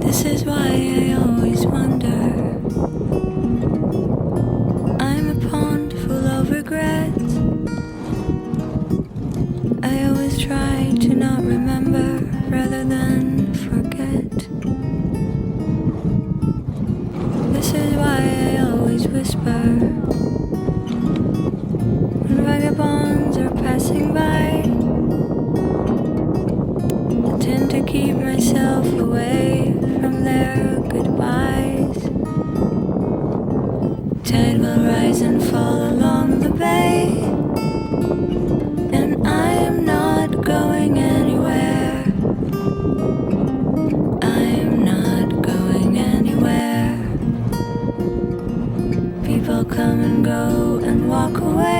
This is why I always wonder. I'm a pond full of regrets. I always try to not remember rather than forget. This is why I always whisper when vagabonds are passing by. I tend to keep myself away from their goodbyes. Tide will rise and fall along the bay, and I am not going anywhere. I am not going anywhere. People come and go and walk away.